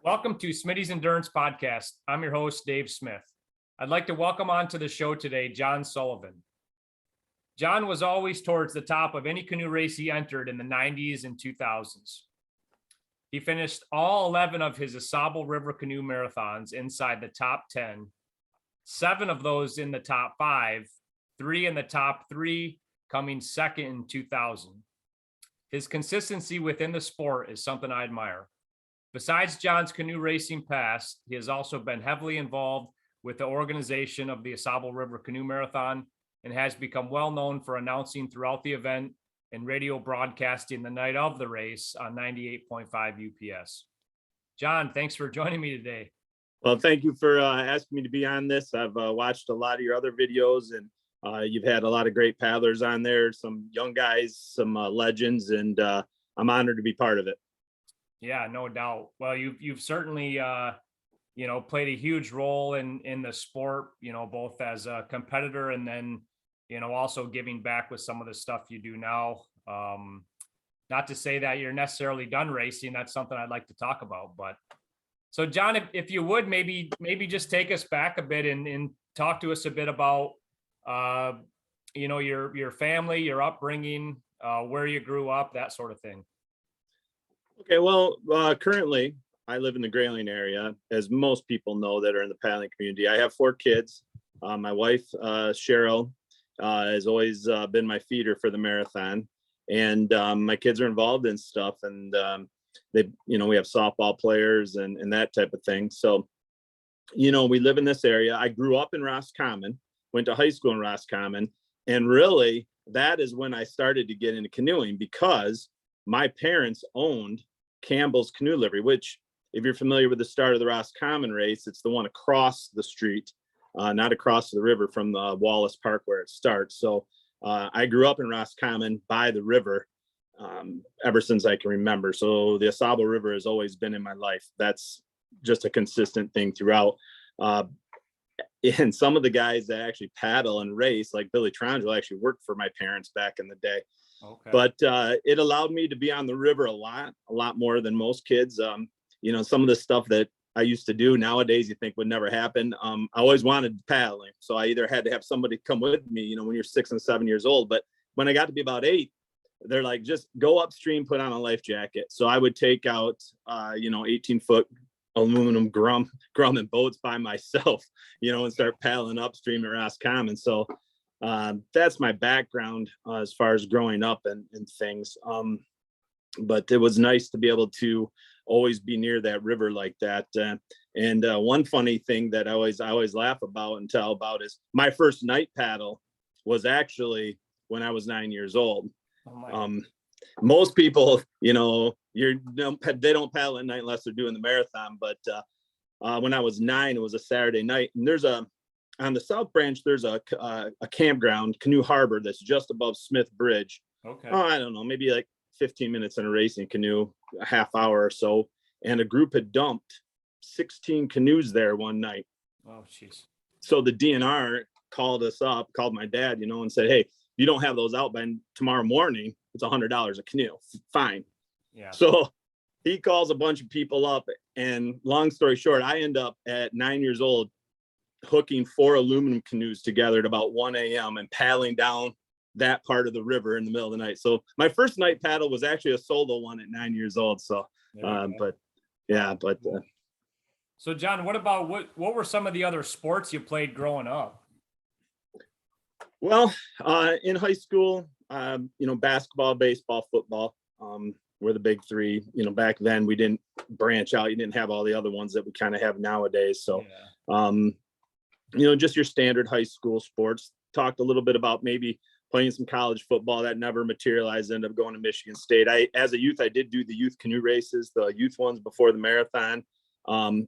Welcome to Smitty's Endurance Podcast. I'm your host, Dave Smith. I'd like to welcome onto the show today, John Sullivan. John was always towards the top of any canoe race he entered in the 90s and 2000s. He finished all 11 of his Ausable River Canoe Marathons inside the top 10, 7 of those in the top 5, 3 in the top 3, coming second in 2000. His consistency within the sport is something I admire. Besides John's canoe racing past, he has also been heavily involved with the organization of the Ausable River Canoe Marathon and has become well known for announcing throughout the event and radio broadcasting the night of the race on 98.5 UPS. John, thanks for joining me today. Well, thank you for asking me to be on this. I've watched a lot of your other videos, and you've had a lot of great paddlers on there, some young guys, some legends, and I'm honored to be part of it. Yeah, no doubt. Well, you've certainly played a huge role in the sport, both as a competitor and then, also giving back with some of the stuff you do now. Not to say that you're necessarily done racing. That's something I'd like to talk about. But so, John, if you would maybe just take us back a bit and talk to us a bit about, your family, your upbringing, where you grew up, that sort of thing. Okay, well, currently I live in the Grayling area, as most people know that are in the paddling community. I have 4 kids. My wife, Cheryl, has always been my feeder for the marathon, and my kids are involved in stuff, and we have softball players and that type of thing. So, we live in this area. I grew up in Roscommon, went to high school in Roscommon, and really that is when I started to get into canoeing, because my parents owned Campbell's Canoe Livery, which, if you're familiar with the start of the Roscommon race, it's the one across the street, not across the river from the Wallace Park where it starts. So I grew up in Roscommon by the river ever since I can remember. So the Ausable River has always been in my life. That's just a consistent thing throughout. And some of the guys that actually paddle and race, like Billy Trondrell, actually worked for my parents back in the day. Okay. But it allowed me to be on the river a lot more than most kids. Some of the stuff that I used to do nowadays, you think would never happen. I always wanted paddling. So I either had to have somebody come with me, when you're 6 and 7 years old. But when I got to be about 8, they're like, just go upstream, put on a life jacket. So I would take out, 18-foot aluminum grumman boats by myself, and start paddling upstream at Roscommon. So that's my background as far as growing up and things. But it was nice to be able to always be near that river like that. And one funny thing that I always laugh about and tell about is my first night paddle was actually when I was 9 years old. Oh most people, they don't paddle at night unless they're doing the marathon. But when I was 9, it was a Saturday night, and on the South Branch, there's a campground, Canoe Harbor, that's just above Smith Bridge. Okay. Oh, I don't know, maybe like 15 minutes in a racing canoe, a half hour or so. And a group had dumped 16 canoes there one night. Oh, jeez. So the DNR called my dad, and said, hey, you don't have those out by tomorrow morning, it's $100 a canoe. Fine. Yeah. So he calls a bunch of people up, and long story short, I end up at 9 years old hooking 4 aluminum canoes together at about 1 a.m. and paddling down that part of the river in the middle of the night. So my first night paddle was actually a solo one at 9 years old. So, So John, what were some of the other sports you played growing up? Well, in high school, basketball, baseball, football, were the big 3. Back then we didn't branch out. You didn't have all the other ones that we kind of have nowadays. So, just your standard high school sports. Talked a little bit about maybe playing some college football. That never materialized. Ended up going to Michigan State. As a youth, I did do the youth canoe races, the youth ones before the marathon.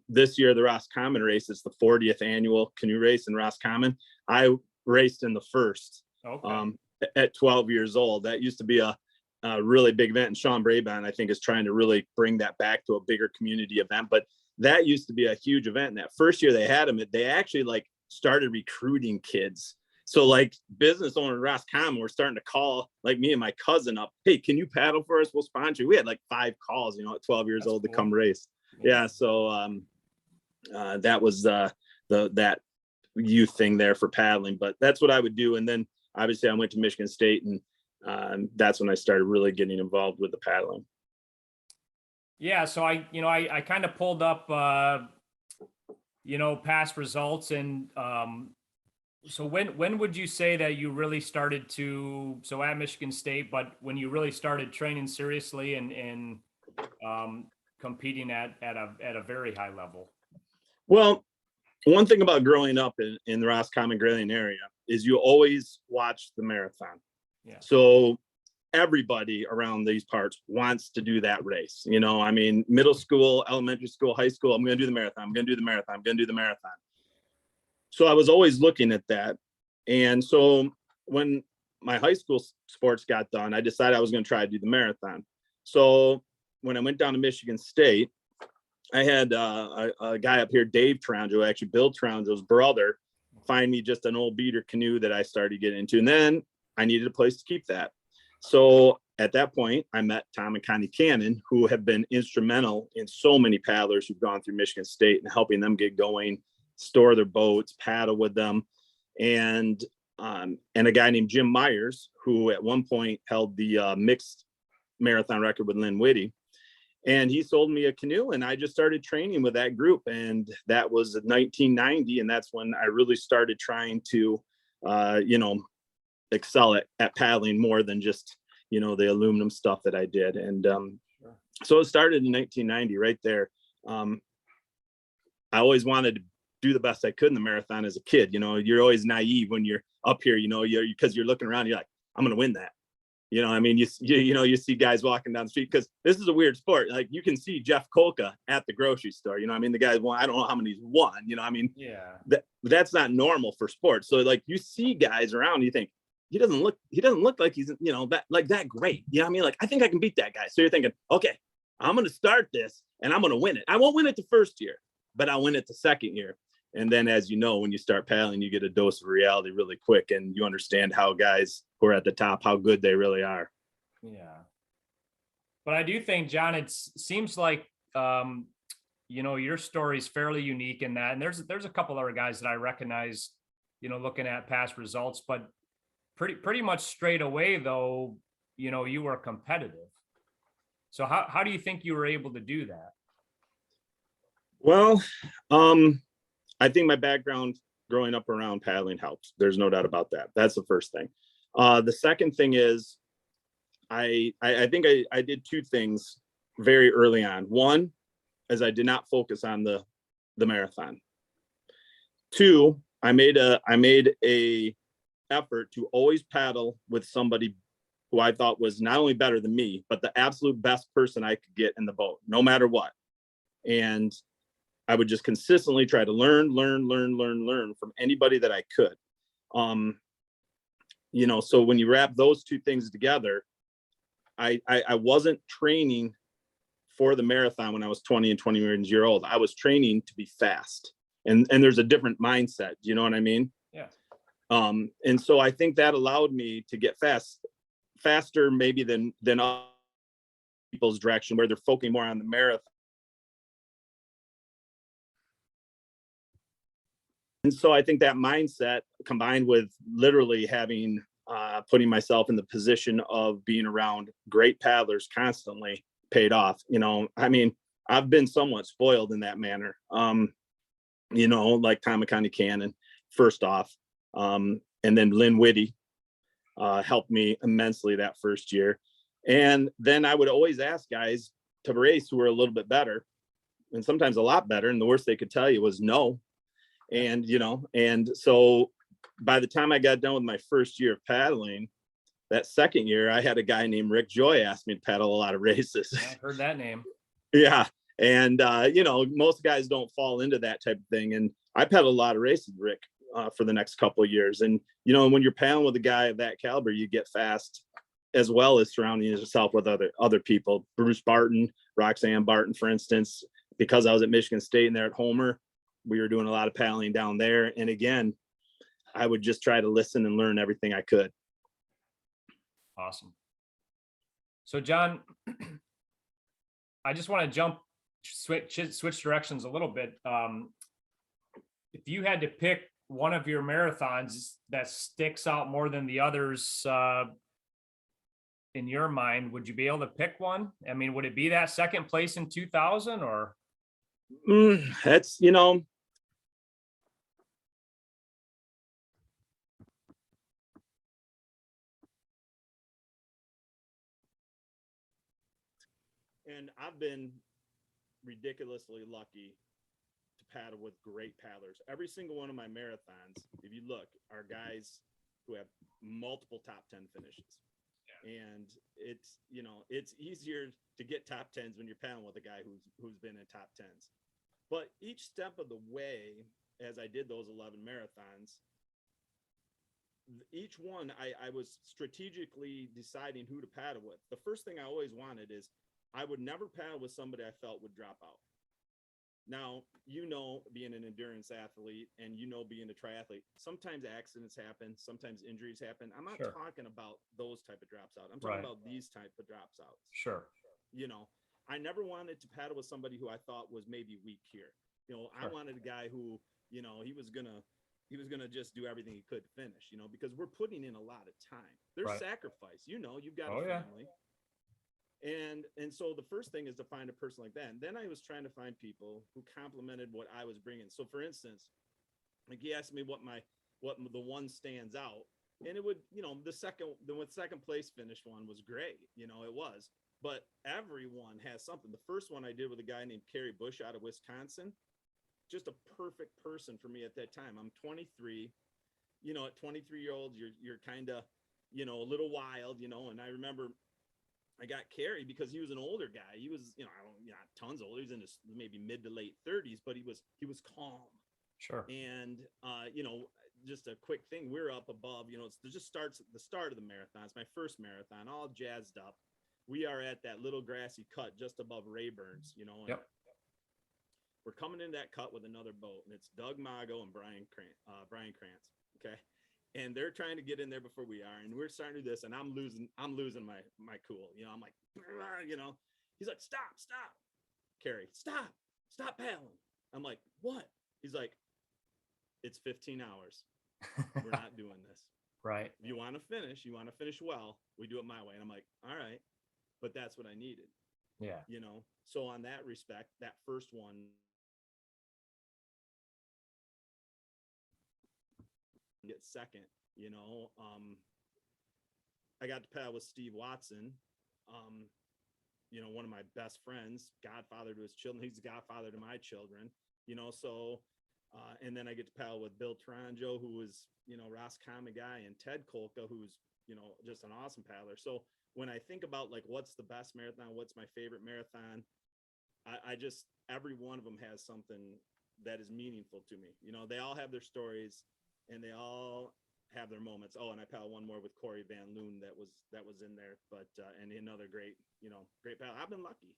This year, the Roscommon race is the 40th annual canoe race in Roscommon. I raced in the first at 12 years old. That used to be a really big event, and Sean Brabant, I think, is trying to really bring that back to a bigger community event. But that used to be a huge event. And that first year they had them, they actually started recruiting kids. So business owner in Roscommon were starting to call me and my cousin up. Hey, can you paddle for us? We'll sponsor you. We had 5 calls, at 12 years old to come race. Yeah. So that was that youth thing there for paddling, but that's what I would do. And then obviously I went to Michigan State, and that's when I started really getting involved with the paddling. Yeah. So I kind of pulled up, past results. And so when would you say that you really started so at Michigan State, but when you really started training seriously and competing at a very high level? Well, one thing about growing up in the Roscommon Grayling area is you always watch the marathon. Yeah. So everybody around these parts wants to do that race. I mean, middle school, elementary school, high school, I'm going to do the marathon. I'm going to do the marathon. I'm going to do the marathon. So I was always looking at that. And so when my high school sports got done, I decided I was going to try to do the marathon. So when I went down to Michigan State, I had a guy up here, Dave Toronjo, actually Bill Toronjo's brother, find me just an old beater canoe that I started getting into. And then I needed a place to keep that. So at that point, I met Tom and Connie Cannon, who have been instrumental in so many paddlers who've gone through Michigan State and helping them get going, store their boats, paddle with them. And a guy named Jim Myers, who at one point held the mixed marathon record with Lynn Whitty. And he sold me a canoe, and I just started training with that group. And that was 1990. And that's when I really started trying to, excel at paddling more than just, the aluminum stuff that I did. And so it started in 1990 right there. I always wanted to do the best I could in the marathon as a kid. You're always naive when you're up here, because you're looking around, you're like, I'm going to win that. I mean, you see guys walking down the street, because this is a weird sport. Like, you can see Jeff Kolka at the grocery store. I mean, the guy's won, I don't know how many he's won. I mean, yeah, that's not normal for sports. So like, you see guys around, you think he doesn't look like he's that great. I mean, like, I think I can beat that guy. So you're thinking, okay, I'm going to start this and I'm going to win it. I won't win it the first year, but I'll win it the second year. And then, as you know, when you start paddling, you get a dose of reality really quick, and you understand how guys who are at the top, how good they really are. Yeah. But I do think, John, it seems like, your story is fairly unique in that. And there's a couple other guys that I recognize, looking at past results, but pretty much straight away, though, you were competitive. So how do you think you were able to do that? Well, I think my background growing up around paddling helps. There's no doubt about that. That's the first thing. The second thing is I think I did two things very early on. One is I did not focus on the marathon. Two, I made a effort to always paddle with somebody who I thought was not only better than me, but the absolute best person I could get in the boat, no matter what. And I would just consistently try to learn from anybody that I could. So when you wrap those two things together, I wasn't training for the marathon when I was 20 and 21 years old. I was training to be fast. And there's a different mindset. Do you know what I mean? Yeah. And so I think that allowed me to get faster maybe than other people's direction, where they're focusing more on the marathon. And so I think that mindset, combined with literally having putting myself in the position of being around great paddlers constantly, paid off. I mean, I've been somewhat spoiled in that manner. Like Tom and Connie Cannon, first off, and then Lynn Whitty helped me immensely that first year. And then I would always ask guys to race who were a little bit better, and sometimes a lot better. And the worst they could tell you was no. And so by the time I got done with my first year of paddling, that second year, I had a guy named Rick Joy ask me to paddle a lot of races. Yeah, I've heard that name. Yeah. And, most guys don't fall into that type of thing. And I paddled a lot of races, Rick, for the next couple of years. And, when you're paddling with a guy of that caliber, you get fast, as well as surrounding yourself with other people. Bruce Barton, Roxanne Barton, for instance, because I was at Michigan State and they're at Homer, we were doing a lot of paddling down there. And again, I would just try to listen and learn everything I could. Awesome. So, John, I just want to jump switch directions a little bit. If you had to pick one of your marathons that sticks out more than the others, in your mind, would you be able to pick one? I mean, would it be that second place in 2000 or? That's, and I've been ridiculously lucky to paddle with great paddlers. Every single one of my marathons, if you look, are guys who have multiple top 10 finishes. And it's, it's easier to get top 10s when you're paddling with a guy who's been in top 10s. But each step of the way, as I did those 11 marathons, each one I was strategically deciding who to paddle with. The first thing I always wanted is I would never paddle with somebody I felt would drop out. Now, being an endurance athlete and being a triathlete, sometimes accidents happen, sometimes injuries happen. I'm not talking about those type of drops out. I'm talking about these type of drops outs. Sure. I never wanted to paddle with somebody who I thought was maybe weak here. I wanted a guy who, he was gonna just do everything he could to finish, because we're putting in a lot of time. There's sacrifice, you've got a family. And so the first thing is to find a person like that. And then I was trying to find people who complemented what I was bringing. So for instance, like he asked me what the one stands out, and it would, the second place finished one was great. It was, but everyone has something. The first one I did with a guy named Kerry Bush out of Wisconsin, just a perfect person for me at that time. I'm 23, at 23-year-olds, you're kind of, a little wild, and I remember I got Kerry because he was an older guy. He was, not tons older. He was in his maybe mid to late 30s, but he was calm. Sure. And, just a quick thing. We're up above, it just starts at the start of the marathon. It's my first marathon, all jazzed up. We are at that little grassy cut just above Rayburn's, and we're coming in that cut with another boat, and it's Doug Mago and Brian Krantz. Okay. And they're trying to get in there before we are. And we're starting to do this, and I'm losing my cool. I'm like, he's like, stop. Kerry, stop paddling. I'm like, what? He's like, it's 15 hours. We're not doing this. Right. If you want to finish well, we do it my way. And I'm like, all right, but that's what I needed. Yeah. So on that respect, that first one, get second, I got to paddle with Steve Watson, one of my best friends, godfather to his children. He's the godfather to my children, so and then I get to paddle with Bill Taranjo, who was, Roscommon guy, and Ted Kolka, who's, just an awesome paddler. So when I think about like what's the best marathon, what's my favorite marathon, I just, every one of them has something that is meaningful to me. They all have their stories, and they all have their moments. Oh, and I paddled one more with Corey Van Loon that was in there, but and another great paddle. I've been lucky,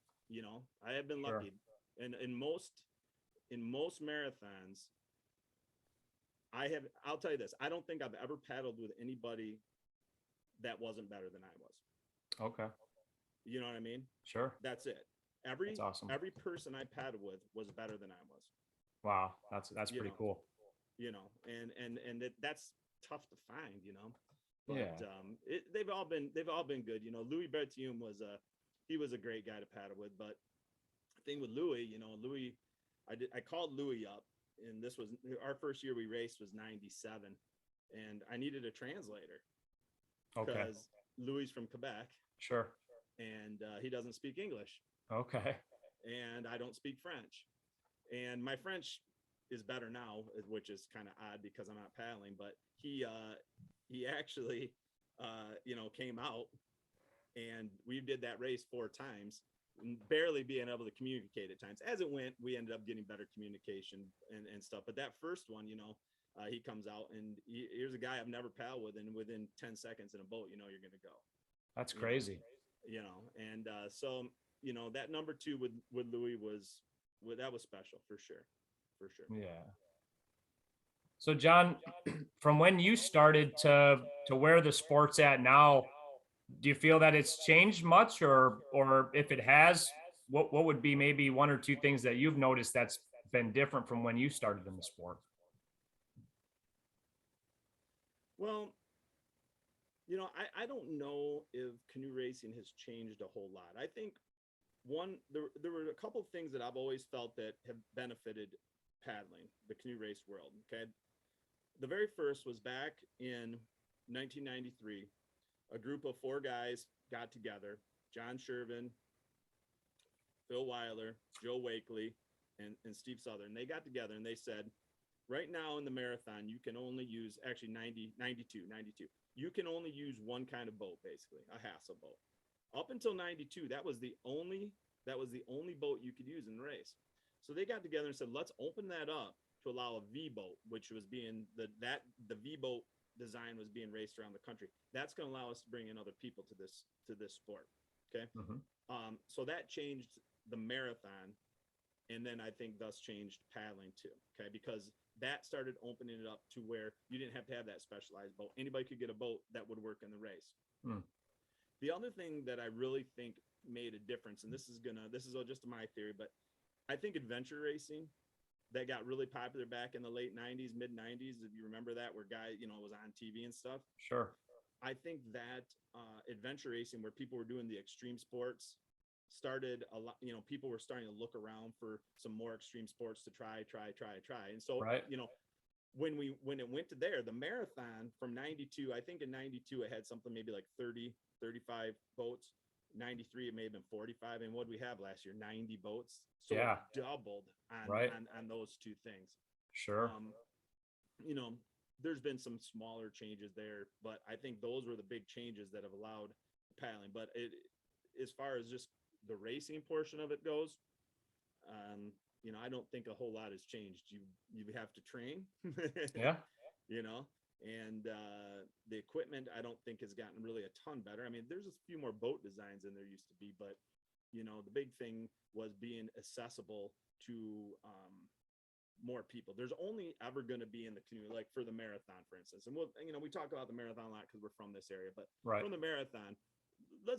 I have been lucky. And in most marathons, I'll tell you this, I don't think I've ever paddled with anybody that wasn't better than I was. Okay. You know what I mean? Sure. That's it. That's awesome. Every person I paddled with was better than I was. Wow. That's pretty cool. And that's tough to find, but they've all been good. Louis Bertium he was a great guy to paddle with, but the thing with Louis, I called Louis up, and this was our first year we raced was 97, and I needed a translator. Okay. Because Louis from Quebec. Sure. And he doesn't speak English. Okay. And I don't speak French, and my French is better now, which is kind of odd because I'm not paddling, but he actually, came out, and we did that race 4 times, barely being able to communicate at times. As it went, we ended up getting better communication and stuff. But that first one, he comes out, and here's a guy I've never paddled with, and within 10 seconds in a boat, you're going to go. That's crazy. And so, that number 2 with Louis that was special for sure. For sure. Yeah. So John, from when you started to where the sport's at now, do you feel that it's changed much, or if it has, what would be maybe one or two things that you've noticed that's been different from when you started in the sport? Well, I don't know if canoe racing has changed a whole lot. I think there were a couple of things that I've always felt that have benefited paddling, the canoe race world. Okay. The very first was back in 1993. A group of 4 guys got together: John Shervin, Phil Weiler, Joe Wakely, and Steve Southern. They got together and they said, right now in the marathon, you can only use, actually 92. You can only use one kind of boat, basically, a hassle boat. Up until 92, that was the only boat you could use in the race. So they got together and said, let's open that up to allow a V boat, which was being the V boat design was being raced around the country. That's going to allow us to bring in other people to this sport. Okay. Mm-hmm. So that changed the marathon. And then I think thus changed paddling too. Okay. Because that started opening it up to where you didn't have to have that specialized boat. Anybody could get a boat that would work in the race. Mm. The other thing that I really think made a difference, and this is just my theory, but I think adventure racing that got really popular back in the late 90s, mid 90s, if you remember that, where guys, was on TV and stuff. Sure. I think that adventure racing, where people were doing the extreme sports, started a lot. People were starting to look around for some more extreme sports to try. And so, right. When it went to there, the marathon from 92, I think in 92, it had something maybe like 30, 35 boats. 93, it may have been 45. And what did we have last year? 90 boats. So yeah. It doubled on those two things. Sure. There's been some smaller changes there, but I think those were the big changes that have allowed paddling. But as far as just the racing portion of it goes, I don't think a whole lot has changed. You have to train. Yeah. And the equipment, I don't think has gotten really a ton better. I mean, there's a few more boat designs than there used to be, but the big thing was being accessible to more people. There's only ever going to be in the canoe, like for the marathon, for instance. And we talk about the marathon a lot because we're from this area, but right. From the marathon, and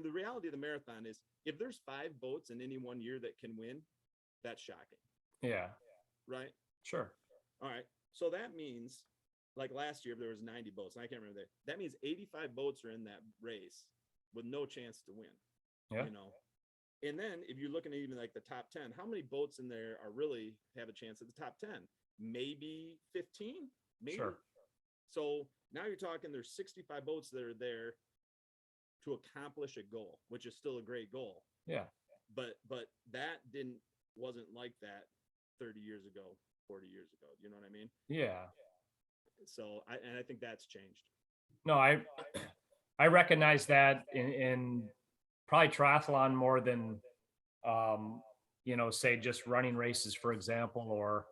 the reality of the marathon is if there's 5 boats in any one year that can win, that's shocking. Yeah. Right. Sure. All right. So that means, like last year, there was 90 boats, and I can't remember that. That means 85 boats are in that race with no chance to win. Yeah. And then if you're looking at even like the top 10, how many boats in there are really have a chance at the top 10? Maybe 15, maybe. Sure. So now you're talking there's 65 boats that are there to accomplish a goal, which is still a great goal. Yeah. But that wasn't like that 30 years ago, 40 years ago. You know what I mean? Yeah. So I think that's changed. No, I recognize that in probably triathlon more than, say just running races, for example, or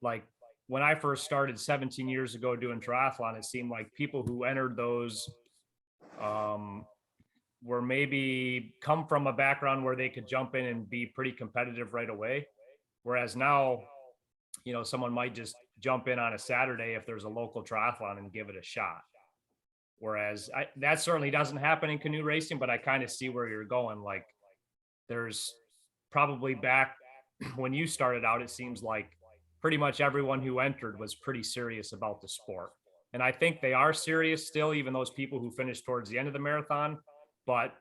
like when I first started 17 years ago doing triathlon, it seemed like people who entered those, were maybe come from a background where they could jump in and be pretty competitive right away. Whereas now, someone might just jump in on a Saturday if there's a local triathlon and give it a shot. Whereas that certainly doesn't happen in canoe racing, but I kind of see where you're going. Like there's probably back when you started out, it seems like pretty much everyone who entered was pretty serious about the sport. And I think they are serious still, even those people who finished towards the end of the marathon. But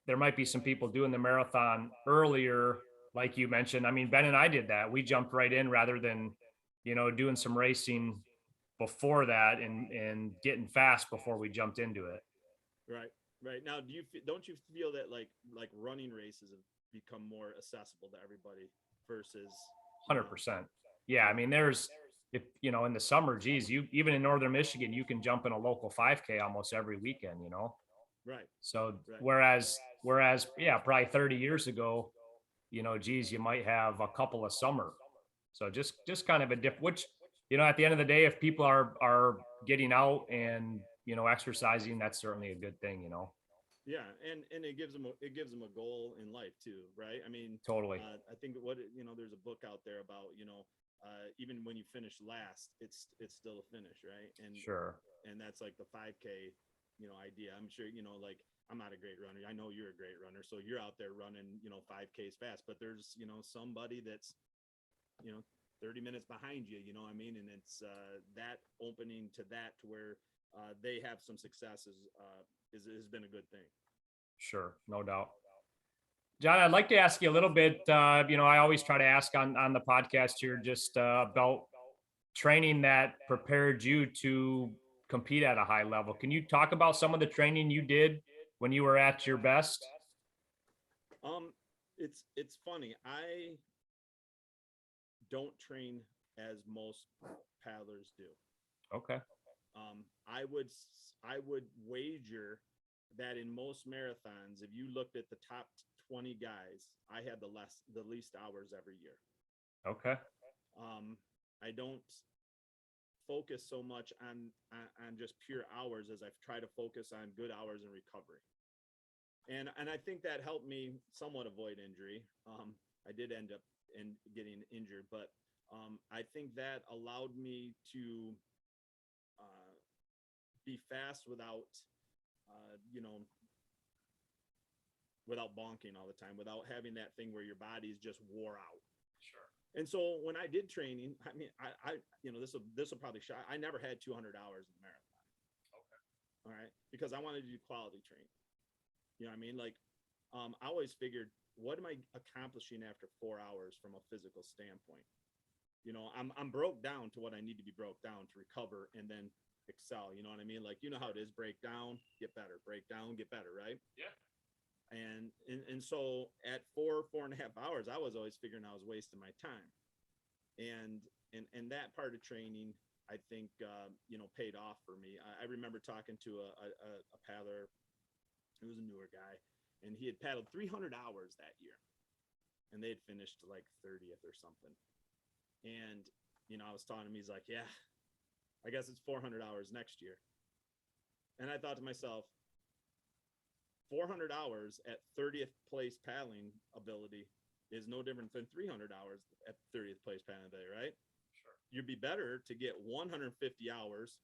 there might be some people doing the marathon earlier, like you mentioned. I mean, Ben and I did that. We jumped right in rather than, doing some racing before that and getting fast before we jumped into it. Right. Now, don't you feel that like running races have become more accessible to everybody versus 100%. Yeah. I mean, if in the summer, geez, even in Northern Michigan, you can jump in a local 5K almost every weekend, Right. So whereas, yeah, probably 30 years ago, geez, you might have a couple of summer. So just kind of a which, at the end of the day, if people are getting out and, exercising, that's certainly a good thing, Yeah. And it gives them a goal in life too. Right. I mean, totally. I think there's a book out there about, even when you finish last, it's still a finish. Right. And sure. And that's like the 5K, idea. I'm sure, like I'm not a great runner. I know you're a great runner. So you're out there running, 5Ks fast, but there's, somebody that's, 30 minutes behind you, you know what I mean? And it's that opening to that to where they have some success has been a good thing. Sure, no doubt. John, I'd like to ask you a little bit. I always try to ask on the podcast here just about training that prepared you to compete at a high level. Can you talk about some of the training you did when you were at your best? It's funny. I don't train as most paddlers do. Okay. I would wager that in most marathons, if you looked at the top 20 guys, I had the least hours every year. Okay. I don't focus so much on just pure hours as I've tried to focus on good hours and recovery. And I think that helped me somewhat avoid injury. I did end up getting injured, but I think that allowed me to be fast without without bonking all the time, without having that thing where your body's just wore out. Sure. And so when I did training, I mean, I this will probably shock. I never had 200 hours in the marathon. Okay. All right. Because I wanted to do quality training. You know what I mean? Like, I always figured, what am I accomplishing after 4 hours from a physical standpoint? I'm broke down to what I need to be broke down to recover and then excel. You know what I mean? Like, you know how it is, break down, get better, break down, get better. Right. Yeah. And so at 4.5 hours, I was always figuring I was wasting my time. And that part of training, I think, paid off for me. I remember talking to a paddler who was a newer guy, and he had paddled 300 hours that year, and they had finished like 30th or something. And, I was talking to him, he's like, yeah, I guess it's 400 hours next year. And I thought to myself, 400 hours at 30th place paddling ability is no different than 300 hours at 30th place paddling ability, right? Sure. You'd be better to get 150 hours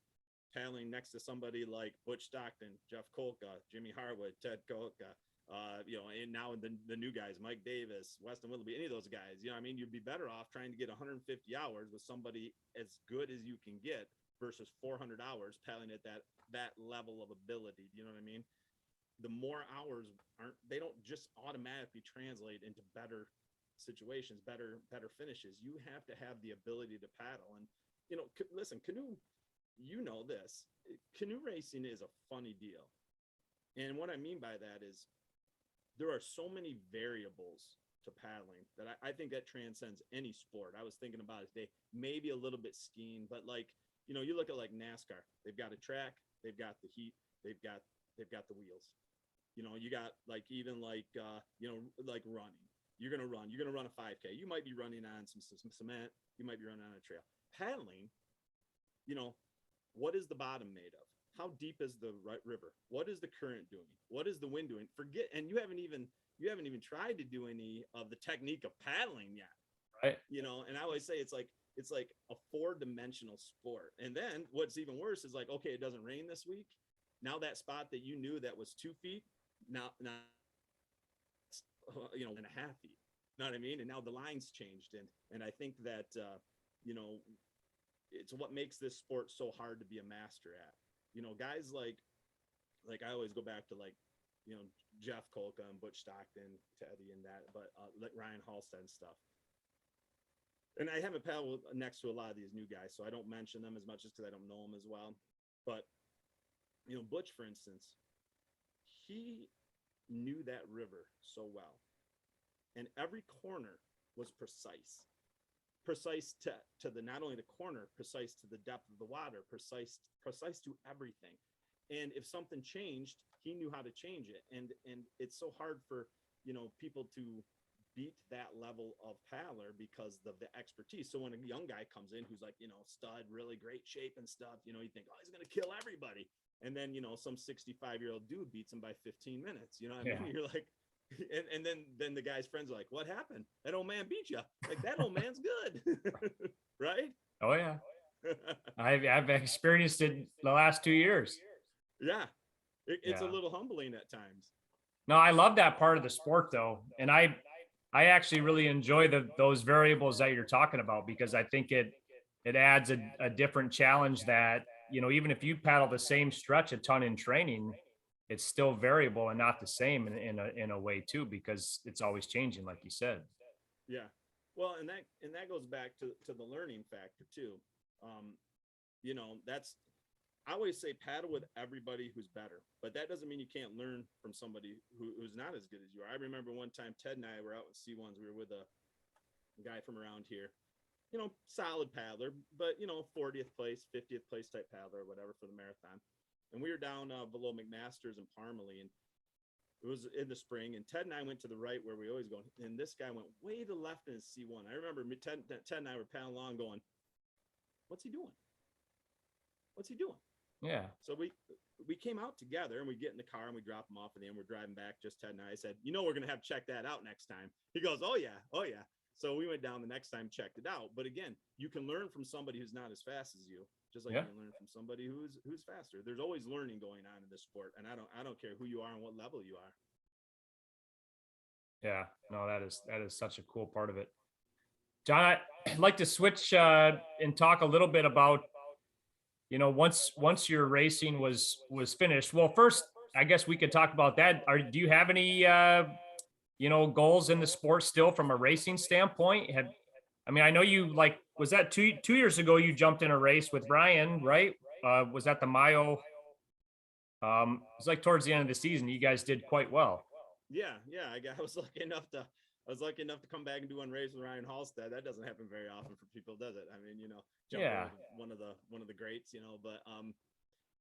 paddling next to somebody like Butch Stockton, Jeff Kolka, Jimmy Harwood, Ted Kolka, and now the new guys, Mike Davis, Weston Willoughby, any of those guys, you know what I mean? You'd be better off trying to get 150 hours with somebody as good as you can get versus 400 hours paddling at that level of ability. You know what I mean? The more hours they don't just automatically translate into better situations, better finishes. You have to have the ability to paddle. And, listen, canoe, this, canoe racing is a funny deal. And what I mean by that is there are so many variables to paddling that I think that transcends any sport. I was thinking about it today, maybe a little bit skiing, but like, you look at like NASCAR, they've got a track, they've got the heat, they've got the wheels. You got like, even like, like running, you're going to run a 5K. You might be running on some cement. You might be running on a trail. Paddling, what is the bottom made of? How deep is the river? What is the current doing? What is the wind doing? And you haven't even tried to do any of the technique of paddling yet. Right. And I always say it's like a 4-dimensional sport. And then what's even worse is like, okay, it doesn't rain this week. Now that spot that you knew that was 2 feet, now, and a half feet, you know what I mean? And now the line's changed. And I think that, it's what makes this sport so hard to be a master at. Guys like I always go back to like, Jeff Kolka and Butch Stockton, Teddy and that, but like Ryan Halstead and stuff. And I haven't paddled next to a lot of these new guys, so I don't mention them as much as because I don't know them as well. But, Butch, for instance, he knew that river so well. And every corner was precise to the, not only the corner, precise to the depth of the water, precise to everything. And if something changed, he knew how to change it. And it's so hard for, people to beat that level of paddler because of the expertise. So when a young guy comes in who's like, stud, really great shape and stuff, you think, oh, he's going to kill everybody. And then, some 65-year-old dude beats him by 15 minutes. You know what I mean? You're like, and then the guy's friends are like, what happened? That old man beat you. Like, that old man's good. Right? Oh, yeah. I've experienced it the last 2 years. Yeah. It's a little humbling at times. No, I love that part of the sport though. And I actually really enjoy those variables that you're talking about, because I think it adds a different challenge that, even if you paddle the same stretch a ton in training, it's still variable and not the same in a way too, because it's always changing, like you said. Yeah. Well, and that goes back to the learning factor too. That's, I always say paddle with everybody who's better, but that doesn't mean you can't learn from somebody who's not as good as you are. I remember one time Ted and I were out with C1s. We were with a guy from around here, solid paddler, but 40th place, 50th place type paddler or whatever for the marathon. And we were down below McMaster's and Parmalee, and it was in the spring, and Ted and I went to the right where we always go, and this guy went way to the left in his C1. I remember Ted and I were paddling along going, what's he doing? What's he doing? Yeah. So we came out together, and we get in the car and we drop him off, and then we're driving back, just Ted and I said, we're going to have to check that out next time. He goes, oh yeah. So we went down the next time, checked it out. But again, you can learn from somebody who's not as fast as you, just like you can learn from somebody who's faster. There's always learning going on in this sport, and I don't care who you are and what level you are. Yeah, no, that is such a cool part of it. John, I'd like to switch and talk a little bit about, once your racing was finished. Well, first, I guess we could talk about that. Do you have any goals in the sport still from a racing standpoint? I know you, like, was that 2 years ago you jumped in a race with Ryan, right? Was that the Mayo? It was like towards the end of the season, you guys did quite well. Yeah. I was lucky enough to come back and do one race with Ryan Halstead. That doesn't happen very often for people, does it? Jump one of the greats, but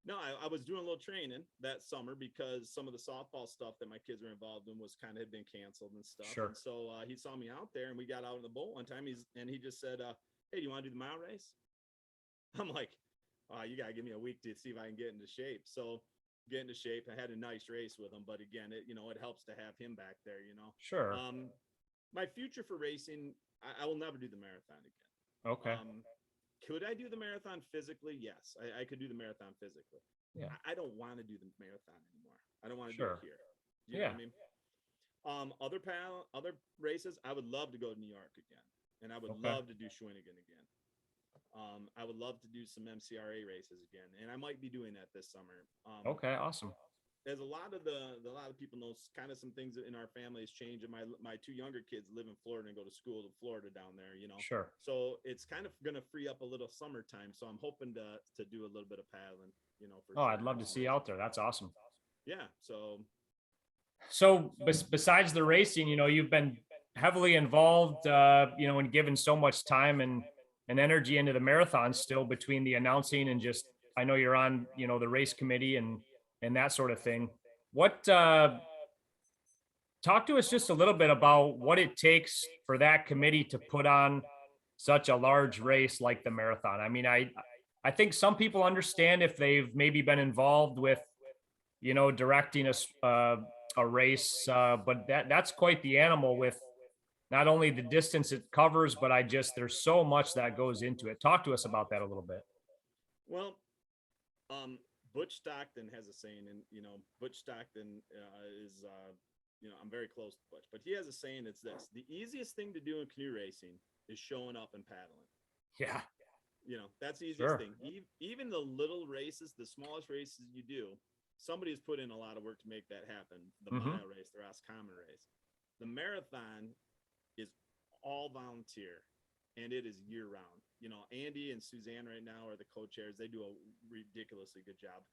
no, I was doing a little training that summer because some of the softball stuff that my kids were involved in had been canceled and stuff. Sure. And so he saw me out there, and we got out in the boat one time. He just said, hey, do you want to do the mile race? I'm like, you got to give me a week to see if I can get into shape. So get into shape. I had a nice race with him, but again, it helps to have him back there, Sure. My future for racing, I will never do the marathon again. Okay. Could I do the marathon physically? Yes, I could do the marathon physically. Yeah. I don't want to do the marathon anymore. I don't want to Sure. do it here. You know what I mean? Other races, I would love to go to New York again, and I would love to do Shawinigan again. I would love to do some MCRA races again, and I might be doing that this summer. Okay, awesome. As a lot of people know, kind of some things in our family has changed. And my two younger kids live in Florida and go to school in Florida down there, Sure. So it's kind of going to free up a little summertime. So I'm hoping to do a little bit of paddling, I'd love to see you out there. That's awesome. Yeah. So besides the racing, you've been heavily involved, and given so much time and energy into the marathon still, between the announcing and just, I know you're on, the race committee and that sort of thing. Talk to us just a little bit about what it takes for that committee to put on such a large race like the marathon. I think some people understand if they've maybe been involved with, directing a race, but that's quite the animal, with not only the distance it covers, but there's so much that goes into it. Talk to us about that a little bit. Well, Butch Stockton has a saying, and Butch Stockton is I'm very close to Butch, but he has a saying. It's this: the easiest thing to do in canoe racing is showing up and paddling. Yeah. That's the easiest thing. Even the little races, the smallest races you do, somebody has put in a lot of work to make that happen. The mile race, the Roscommon race, the marathon is all volunteer, and it is year round. Andy and Suzanne right now are the co-chairs. They do a ridiculously good job.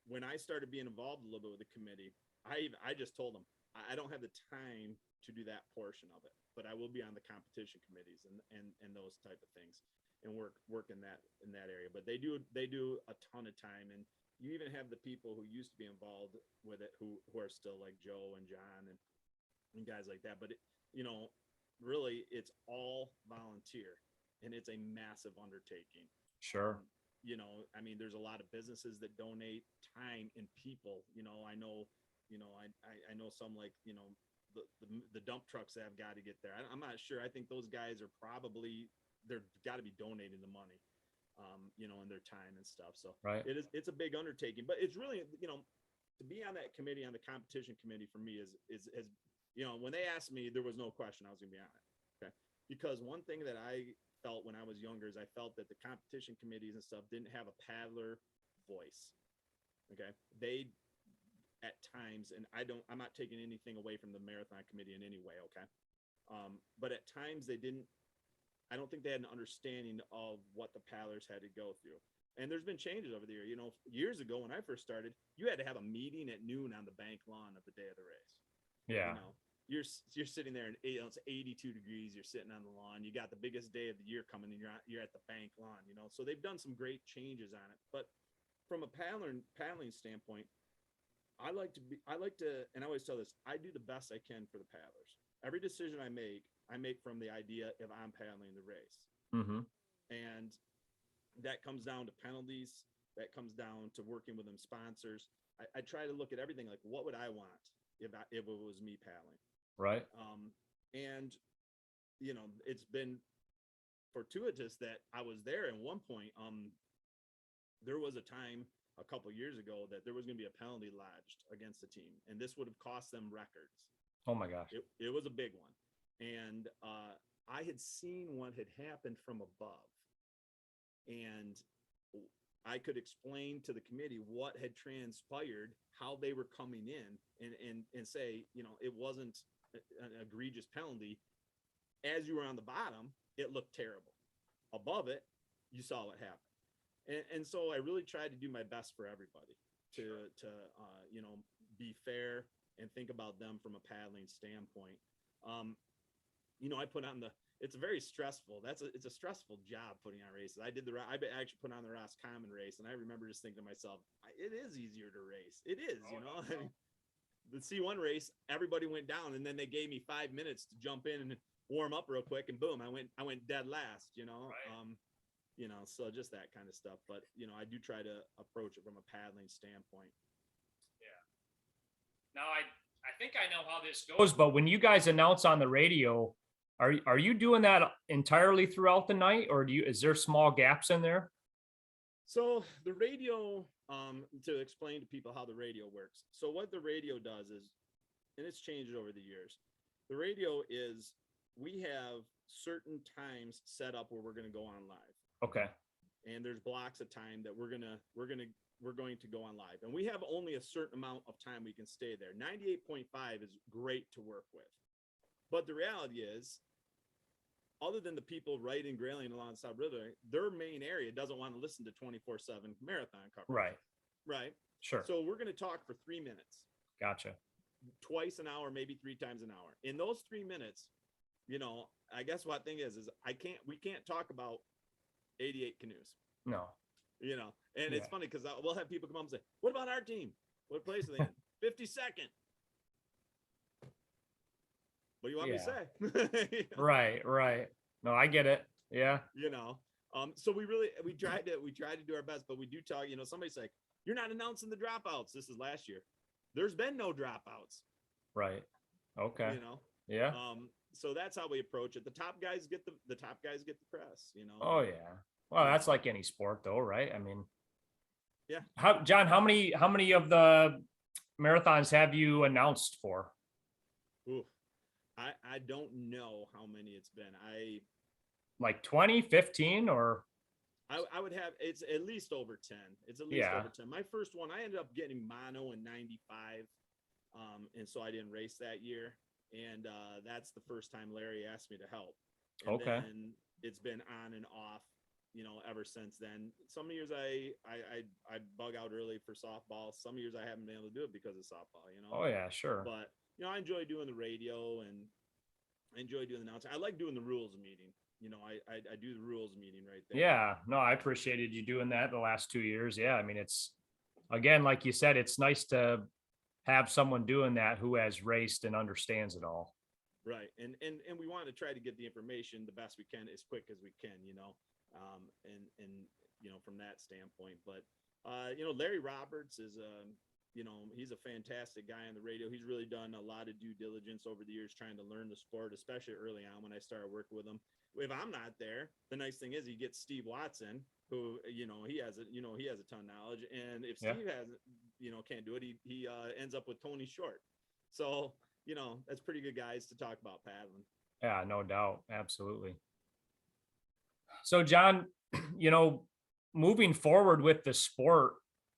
When I started being involved a little bit with the committee, I just told them I don't have the time to do that portion of it, but I will be on the competition committees and those type of things, and work in that area. But they do a ton of time, and you even have the people who used to be involved with it who are still, like Joe and John and guys like that. But really it's all volunteer, and it's a massive undertaking. Sure. There's a lot of businesses that donate time and people. I know some, like, the dump trucks that have got to get there. I'm not sure. I think those guys are they're got to be donating the money, and their time and stuff. So right. it's a big undertaking, but it's really, to be on that committee, on the competition committee for me is when they asked me, there was no question I was going to be on it. Okay. Because one thing that I felt when I was younger is I felt that the competition committees and stuff didn't have a paddler voice. Okay. They, at times, and I'm not taking anything away from the marathon committee in any way. Okay. But at times I don't think they had an understanding of what the paddlers had to go through. And there's been changes over the year. Years ago when I first started, you had to have a meeting at noon on the bank lawn of the day of the race. Yeah. You're sitting there and it's 82 degrees. You're sitting on the lawn. You got the biggest day of the year coming, and you're at the bank lawn. So they've done some great changes on it. But from a paddling standpoint, I like to, and I always tell this, I do the best I can for the paddlers. Every decision I make from the idea if I'm paddling the race. Mm-hmm. And that comes down to penalties. That comes down to working with them sponsors. I try to look at everything like, what would I want if it was me paddling? Right. And it's been fortuitous that I was there at one point. There was a time a couple of years ago that there was going to be a penalty lodged against the team, and this would have cost them records. Oh my gosh. It was a big one. And I had seen what had happened from above, and I could explain to the committee what had transpired, how they were coming in, and say, it wasn't an egregious penalty. As you were on the bottom, it looked terrible. Above it, you saw what happened. And so I really tried to do my best for everybody to be fair and think about them from a paddling standpoint. I put on it's very stressful. It's a stressful job putting on races. I actually put on the Ross Common race, and I remember just thinking to myself, it is easier to race. It is, No. I mean, the C1 race, everybody went down, and then they gave me 5 minutes to jump in and warm up real quick, and boom, I went dead last, Right. So just that kind of stuff. But, I do try to approach it from a paddling standpoint. Yeah. Now I think I know how this goes, but when you guys announce on the radio, are you doing that entirely throughout the night, or is there small gaps in there? So the radio, to explain to people how the radio works. So what the radio does is, and it's changed over the years, the radio is, we have certain times set up where we're going to go on live. Okay. And there's blocks of time that we're going to go on live. And we have only a certain amount of time we can stay there. 98.5 is great to work with. But the reality is, other than the people right in Grayling along the Ausable River, their main area doesn't want to listen to 24/7 marathon coverage. Right. Sure. So we're going to talk for 3 minutes. Gotcha. Twice an hour, maybe 3 times an hour. In those 3 minutes, I guess what thing is we can't talk about 88 canoes. No. And it's funny because we'll have people come up and say, what about our team? What place are they in? 52nd. What do you want me to say? Right. No, I get it. Yeah. So we tried to do our best, but we do tell, somebody's like, you're not announcing the dropouts. This is last year. There's been no dropouts. Right. Okay. Yeah. So that's how we approach it. The top guys get the press, Oh yeah. Well, that's like any sport though, right? I mean, yeah. John, how many of the marathons have you announced for? Ooh, I don't know how many it's been. Like 20, 15, or I would have, it's at least over 10. It's at least over 10. My first one, I ended up getting mono in 95. And so I didn't race that year. And that's the first time Larry asked me to help. And then it's been on and off, ever since then. Some years I bug out early for softball. Some years I haven't been able to do it because of softball, Oh yeah, sure. But, I enjoy doing the radio, and I enjoy doing the announcing. I like doing the rules meeting. I do the rules meeting right there. Yeah, no, I appreciated you doing that the last 2 years. Yeah, I mean, it's, again, like you said, it's nice to have someone doing that who has raced and understands it all. Right. And we want to try to get the information the best we can, as quick as we can, from that standpoint. But, Larry Roberts is, he's a fantastic guy on the radio. He's really done a lot of due diligence over the years trying to learn the sport, especially early on when I started working with him. If I'm not there, the nice thing is he gets Steve Watson, who, he has a ton of knowledge. And if Steve can't do it, he ends up with Tony Short. So, that's pretty good guys to talk about paddling. Yeah, no doubt. Absolutely. So John, moving forward with the sport,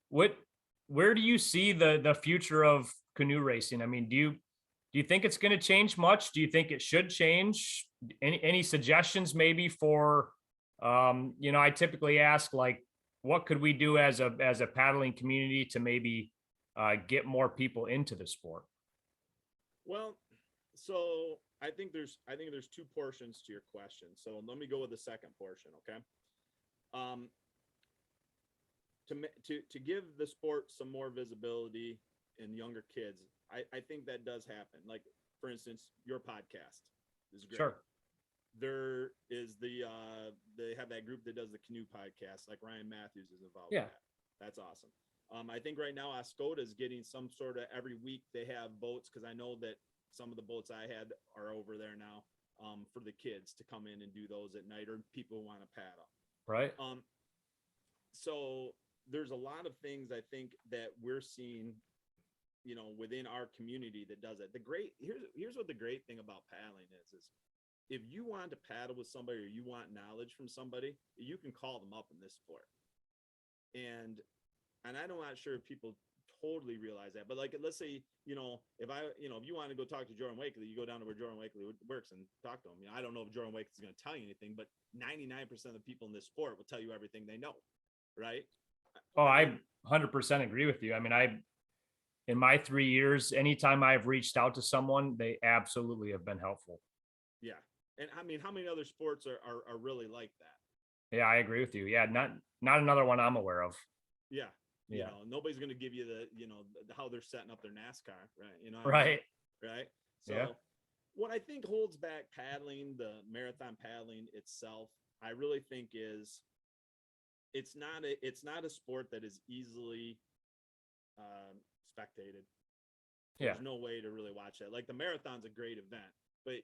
where do you see the future of canoe racing? I mean, do you think it's going to change much? Do you think it should change? Any suggestions maybe for, I typically ask, like, what could we do as a paddling community to maybe get more people into the sport? Well, so I think there's two portions to your question. So let me go with the second portion, okay? To give the sport some more visibility in younger kids, I think that does happen. Like, for instance, your podcast is great. Sure. There is they have that group that does the canoe podcast, like Ryan Matthews is involved Yeah. with that. That's awesome. I think right now Oscoda is getting some sort of, every week they have boats, because I know that some of the boats I had are over there now, for the kids to come in and do those at night, or people who want to paddle. Right. So there's a lot of things I think that we're seeing, within our community that does it. Here's what the great thing about paddling is if you want to paddle with somebody, or you want knowledge from somebody, you can call them up in this sport. And I'm not sure if people totally realize that, but like, let's say, if you want to go talk to Jordan Wakely, you go down to where Jordan Wakely works and talk to him. I don't know if Jordan Wakely is going to tell you anything, but 99% of the people in this sport will tell you everything they know. Right. Oh, I 100% agree with you. I mean, in my 3 years, anytime I've reached out to someone, they absolutely have been helpful. Yeah. And I mean, how many other sports are really like that? Yeah, I agree with you. Yeah. Not another one I'm aware of. Yeah. Yeah. Nobody's going to give you how they're setting up their NASCAR. Right. Right. Right. So Yeah. What I think holds back paddling, the marathon paddling itself, I really think is it's not a sport that is easily spectated. Yeah. There's no way to really watch that. Like, the marathon's a great event, but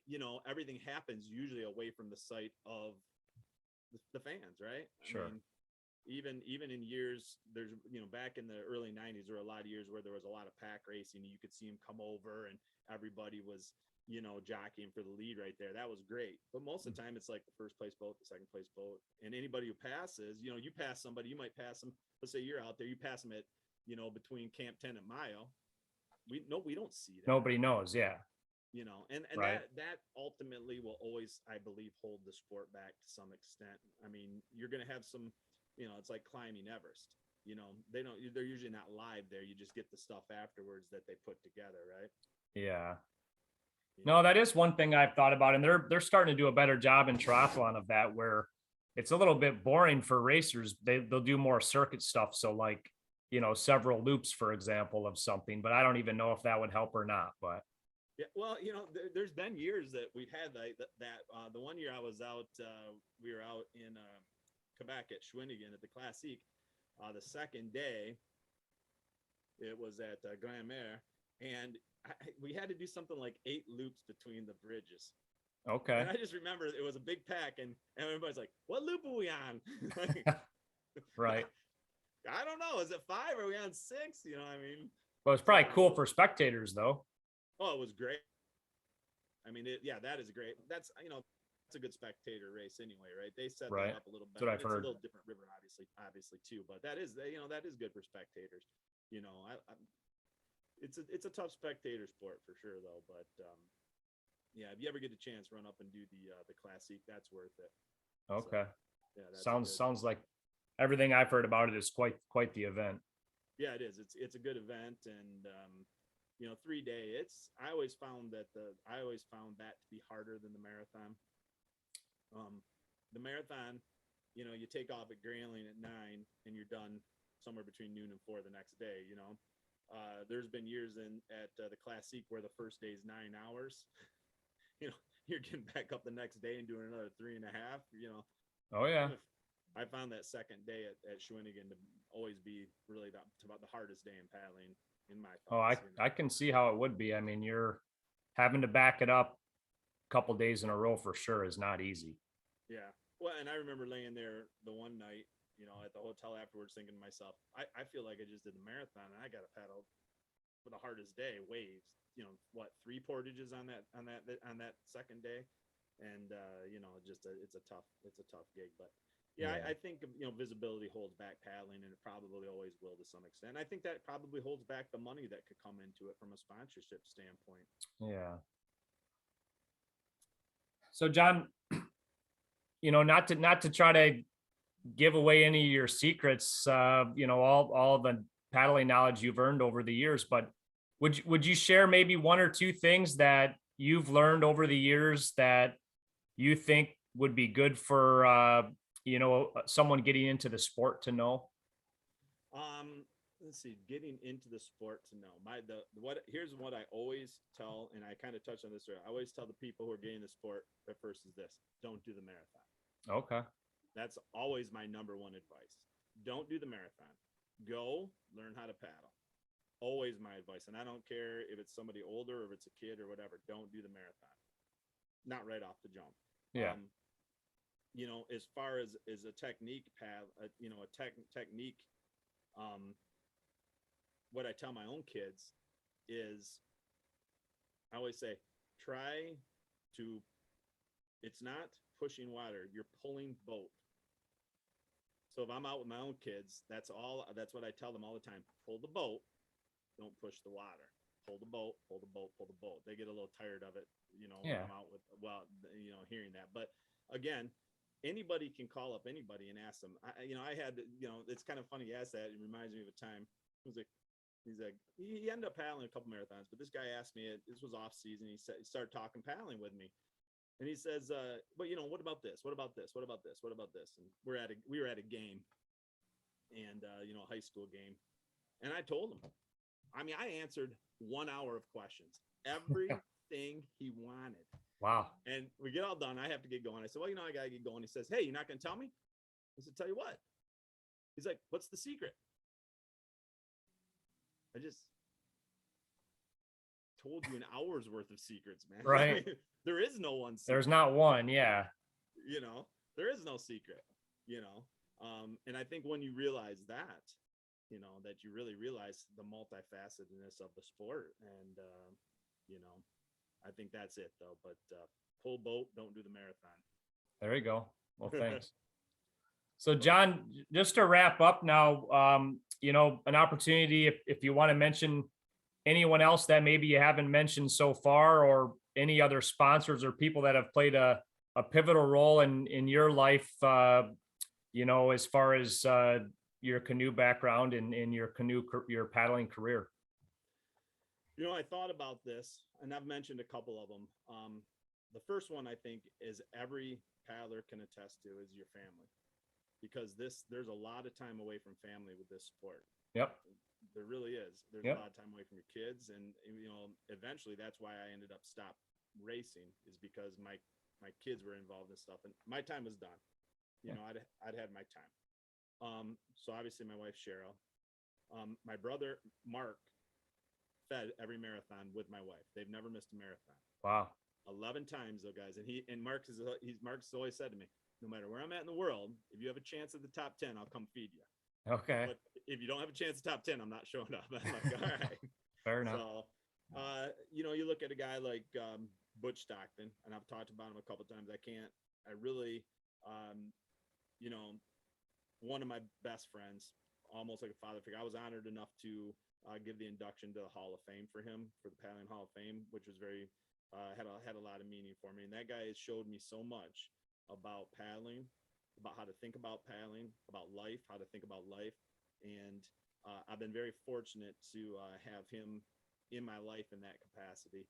everything happens usually away from the sight of the fans, right? Sure. Even in years, there's back in the early 90s, there were a lot of years where there was a lot of pack racing, and you could see them come over and everybody was jockeying for the lead right there. That was great. But most of the time it's like the first place boat, the second place boat, and anybody who passes, you pass somebody, you might pass them. Let's say you're out there, you pass them at between Camp 10 and Mile. We don't see that. Nobody knows. Yeah. And Right. that ultimately will always, I believe, hold the sport back to some extent. I mean, you're going to have some, it's like climbing Everest. They're usually not live there. You just get the stuff afterwards that they put together, right? Yeah. No, that is one thing I've thought about, and they're starting to do a better job in triathlon of that, where it's a little bit boring for racers. They'll do more circuit stuff. So like, several loops, for example, of something, but I don't even know if that would help or not. But yeah, well, there's been years that we've had that. The one year I was out, we were out in Quebec at Schwinnigan at the Classique. The second day, it was at Grand Mare, and we had to do something like 8 loops between the bridges. okay. And I just remember it was a big pack, and everybody's like, "What loop are we on?" Right. I don't know. Is it 5? Are we on 6? I mean, Well, it's probably cool for spectators, though. oh, it was great. I mean, that is great. That's it's a good spectator race anyway, right? They set Right. that up a little That's what better. I've It's heard. a little different river, obviously too, but that is good for spectators. It's a tough spectator sport for sure though. But yeah, if you ever get a chance, run up and do the Classique. That's worth it. Okay. So, yeah, Sounds like everything I've heard about it is quite the event. Yeah, it is. It's a good event, and 3-day. I always found that to be harder than the marathon. The marathon, you take off at Grayling at 9 and you're done somewhere between noon and 4 the next day. There's been years at the Classique where the first day is 9 hours. You're getting back up the next day and doing another 3.5. Oh yeah. I found that second day at Schwinnigan to always be really about the hardest day in paddling in my thoughts. Oh, I can see how it would be. I mean, you're having to back it up a couple days in a row for sure is not easy. Yeah. Well, and I remember laying there the one night at the hotel afterwards thinking to myself, I feel like I just did the marathon and I got to paddle for the hardest day, waves, 3 portages on that second day. And, it's a tough gig, but yeah, I think, visibility holds back paddling, and it probably always will to some extent. I think that probably holds back the money that could come into it from a sponsorship standpoint. Yeah. So John, not to try to give away any of your secrets, all the paddling knowledge you've earned over the years, but would you share maybe 1 or 2 things that you've learned over the years that you think would be good for, someone getting into the sport to know? Let's see, getting into the sport to know here's what I always tell, and I kind of touched on this earlier. I always tell the people who are getting the sport at first is this: don't do the marathon. Okay. That's always my number 1 advice. Don't do the marathon. Go learn how to paddle. Always my advice. And I don't care if it's somebody older or if it's a kid or whatever. Don't do the marathon. Not right off the jump. Yeah. As far as a technique technique, what I tell my own kids is, I always say, it's not pushing water, you're pulling boat. So if I'm out with my own kids, that's what I tell them all the time. Pull the boat, don't push the water. Pull the boat, pull the boat, pull the boat. They get a little tired of it, when I'm out with, hearing that. But again, anybody can call up anybody and ask them. I had, it's kind of funny you asked that. It reminds me of a time. He ended up paddling a couple marathons, but this guy asked me, this was off season. He started talking paddling with me. And he says, but what about this? What about this? What about this? What about this? And we were at a game, and a high school game. And I told him, I answered 1 hour of questions, everything he wanted. Wow. And we get all done. I have to get going. I said, well, I got to get going. He says, hey, you're not going to tell me? I said, tell you what. He's like, what's the secret? I just told you an hour's worth of secrets, man. Right. There is no one secret. There's not one. Yeah. There is no secret, and I think when you realize that, that you really realize the multifacetedness of the sport. And, I think that's it though. But pull boat, don't do the marathon. There you go. Well, thanks. So John, just to wrap up now, an opportunity, if you want to mention anyone else that maybe you haven't mentioned so far, or any other sponsors or people that have played a pivotal role in your life, as far as your canoe background and in your paddling career. I thought about this, and I've mentioned a couple of them. The first one I think is every paddler can attest to is your family, because there's a lot of time away from family with this sport. Yep. There really is. There's a lot of time away from your kids, and eventually that's why I ended up stop racing, is because my kids were involved in stuff, and my time was done. I'd had my time. So obviously my wife Cheryl, my brother Mark fed every marathon with my wife. They've never missed a marathon. Wow. 11 times though, guys. And Mark's always said to me, no matter where I'm at in the world, if you have a chance at the top 10, I'll come feed you. Okay. But if you don't have a chance at top 10, I'm not showing up. I'm like, all right. Fair enough. So, you look at a guy like Butch Stockton, and I've talked about him a couple of times. I really, one of my best friends, almost like a father figure. I was honored enough to give the induction to the Hall of Fame for him, for the Paddling Hall of Fame, which was very, had a lot of meaning for me. And that guy has showed me so much about paddling, about how to think about paddling, about life, how to think about life. And I've been very fortunate to have him in my life in that capacity.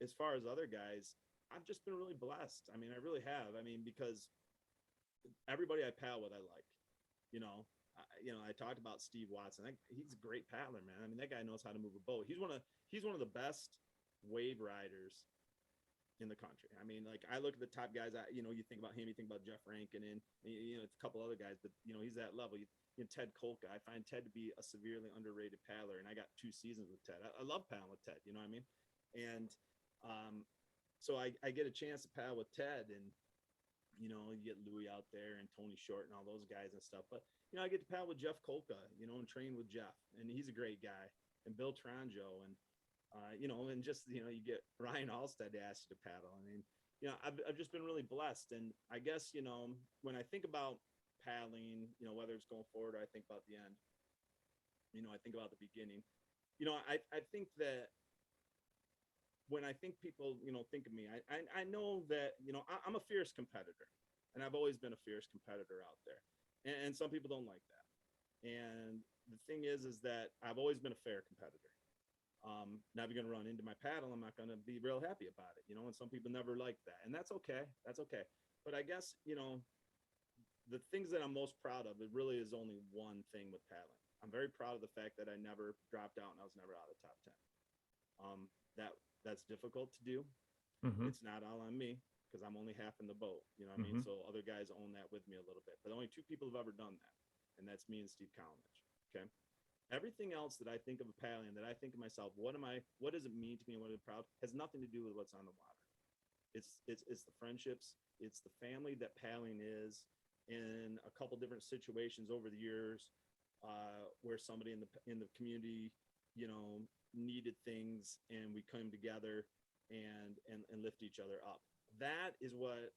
As far as other guys, I've just been really blessed. I really have. Because everybody I paddle with, I like. I talked about Steve Watson. He's a great paddler, man. That guy knows how to move a boat. He's one of the best wave riders in the country. I look at the top guys. You think about him, you think about Jeff Rankin, and it's a couple other guys, but he's that level. Ted Kolka. I find Ted to be a severely underrated paddler, and I got 2 seasons with Ted. I love paddling with Ted. And so I get a chance to paddle with Ted, and you get Louis out there and Tony Short and all those guys and stuff. But, I get to paddle with Jeff Kolka, and train with Jeff, and he's a great guy, and Bill Tronjo, and, and just, you get Ryan Alstead to ask you to paddle. I mean, I've just been really blessed. And I guess, when I think about paddling, whether it's going forward or I think about the end, I think about the beginning, I think that when I think people, think of me, I know that, I'm a fierce competitor, and I've always been a fierce competitor out there. And some people don't like that. And the thing is that I've always been a fair competitor. Now if you're going to run into my paddle, I'm not going to be real happy about it, and some people never like that, and that's okay. That's okay. But I guess, the things that I'm most proud of, it really is only one thing with paddling. I'm very proud of the fact that I never dropped out and I was never out of the top 10. That's difficult to do. Mm-hmm. It's not all on me because I'm only half in the boat. You know what I mean? So other guys own that with me a little bit, but only two people have ever done that. And that's me and Steve Collins. Okay. Everything else that I think of paddling, that I think of myself, what does it mean to me and what I'm proud, has nothing to do with what's on the water. It's the friendships. It's the family that paddling is in a couple different situations over the years, where somebody in the community, needed things, and we come together and lift each other up. That is what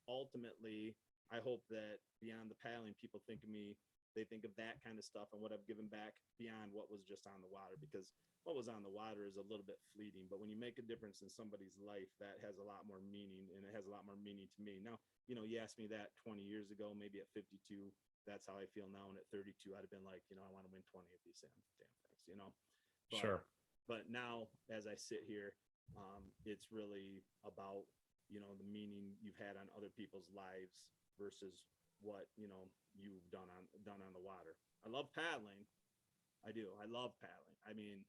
ultimately I hope that beyond the paddling, people think of me. They think of that kind of stuff and what I've given back beyond what was just on the water, because what was on the water is a little bit fleeting, but when you make a difference in somebody's life, that has a lot more meaning, and it has a lot more meaning to me. Now, you asked me that 20 years ago, maybe at 52, that's how I feel now. And at 32, I'd have been like, I want to win 20 of these damn things, But, sure. But now, as I sit here, it's really about, the meaning you've had on other people's lives versus what, you've done on the water. I love paddling. I do. I love paddling. I mean,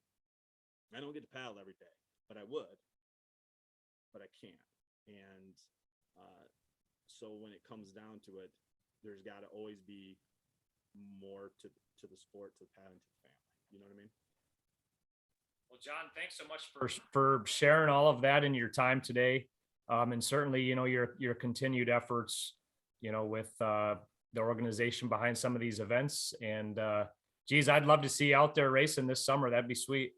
I don't get to paddle every day, but I would, but I can't. And so when it comes down to it, there's got to always be more to the sport, to the paddling, to the family. You know what I mean? Well, John, thanks so much for sharing all of that in your time today. And certainly, your continued efforts, with the organization behind some of these events. And geez, I'd love to see you out there racing this summer. That'd be sweet.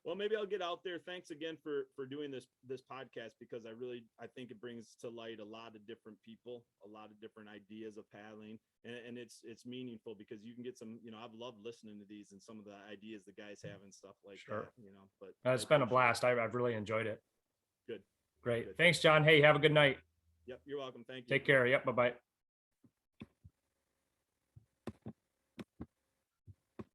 Well, maybe I'll get out there. Thanks again for doing this podcast, because I think it brings to light a lot of different people, a lot of different ideas of paddling, and it's meaningful because you can get some, I've loved listening to these and some of the ideas the guys have and stuff like Sure. that, but it's been a blast. I've really enjoyed it. Good. Great. Good. Thanks, John. Hey, have a good night. Yep. You're welcome. Thank you. Take care. Yep. Bye-bye.